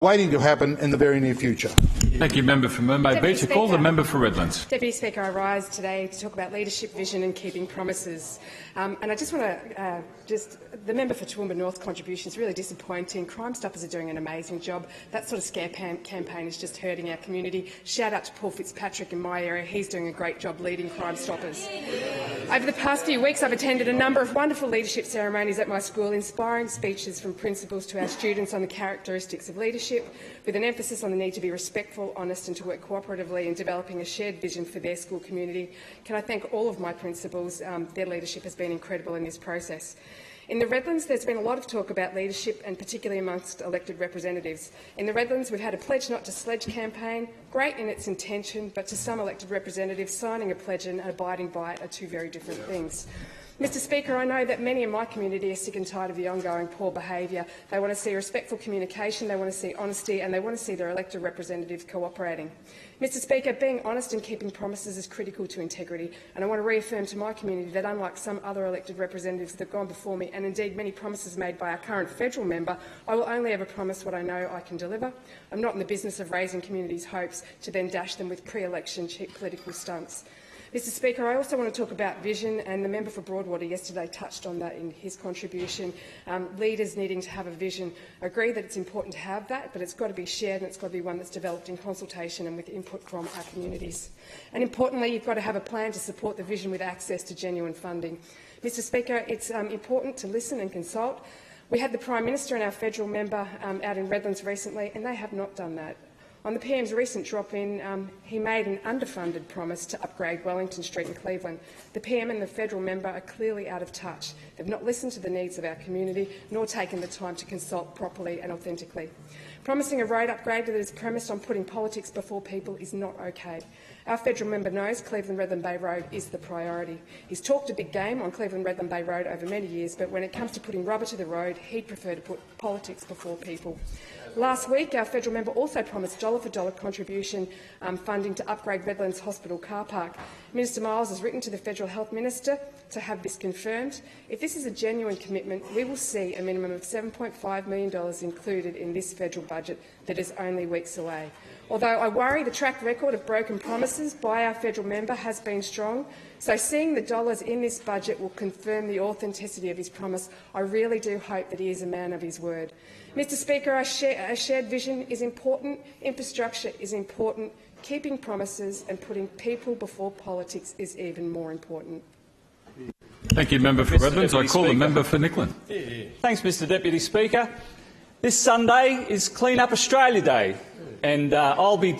waiting to happen in the very near future. Thank you, Member for Murray Beach. I call the Member for Redlands. Deputy Speaker, I rise today to talk about leadership, vision and keeping promises. And I just want to the member for Toowoomba North contribution is really disappointing. Crime Stoppers are doing an amazing job. That sort of scare campaign is just hurting our community. Shout out to Paul Fitzpatrick in my area. He's doing a great job leading Crime Stoppers. Over the past few weeks, I've attended a number of wonderful leadership ceremonies at my school, inspiring speeches from principals to our students on the characteristics of leadership, with an emphasis on the need to be respectful, honest and to work cooperatively in developing a shared vision for their school community. Can I thank all of my principals? Their leadership has been incredible in this process. In the Redlands, there's been a lot of talk about leadership, and particularly amongst elected representatives. In the Redlands, we've had a Pledge Not to Sledge campaign, great in its intention, but to some elected representatives, signing a pledge and abiding by it are two very different things. Mr Speaker, I know that many in my community are sick and tired of the ongoing poor behaviour. They want to see respectful communication, they want to see honesty, and they want to see their elected representatives cooperating. Mr Speaker, being honest and keeping promises is critical to integrity, and I want to reaffirm to my community that unlike some other elected representatives that have gone before me, and indeed many promises made by our current federal member, I will only ever promise what I know I can deliver. I'm not in the business of raising communities' hopes to then dash them with pre-election cheap political stunts. Mr Speaker, I also want to talk about vision, and the member for Broadwater yesterday touched on that in his contribution. Leaders needing to have a vision. I agree that it's important to have that, but it's got to be shared and it's got to be one that's developed in consultation and with input from our communities. And importantly, you've got to have a plan to support the vision with access to genuine funding. Mr Speaker, it's important to listen and consult. We had the Prime Minister and our federal member out in Redlands recently, and they have not done that. On the PM's recent drop-in, he made an underfunded promise to upgrade Wellington Street in Cleveland. The PM and the federal member are clearly out of touch. They've not listened to the needs of our community, nor taken the time to consult properly and authentically. Promising a road upgrade that is premised on putting politics before people is not okay. Our federal member knows Cleveland-Redland Bay Road is the priority. He's talked a big game on Cleveland-Redland Bay Road over many years, but when it comes to putting rubber to the road, he'd prefer to put politics before people. Last week, our federal member also promised dollar-for-dollar contribution funding to upgrade Redlands Hospital car park. Minister Miles has written to the Federal Health Minister to have this confirmed. If this is a genuine commitment, we will see a minimum of $7.5 million included in this federal budget that is only weeks away. Although I worry the track record of broken promises by our federal member has been strong, so seeing the dollars in this budget will confirm the authenticity of his promise. I really do hope that he is a man of his word. Mr Speaker, a shared vision is important, infrastructure is important, keeping promises and putting people before politics is even more important. Thank you, Member for Redlands. I call the Member for Nicklin. Thanks, Mr Deputy Speaker. This Sunday is Clean Up Australia Day, and I'll be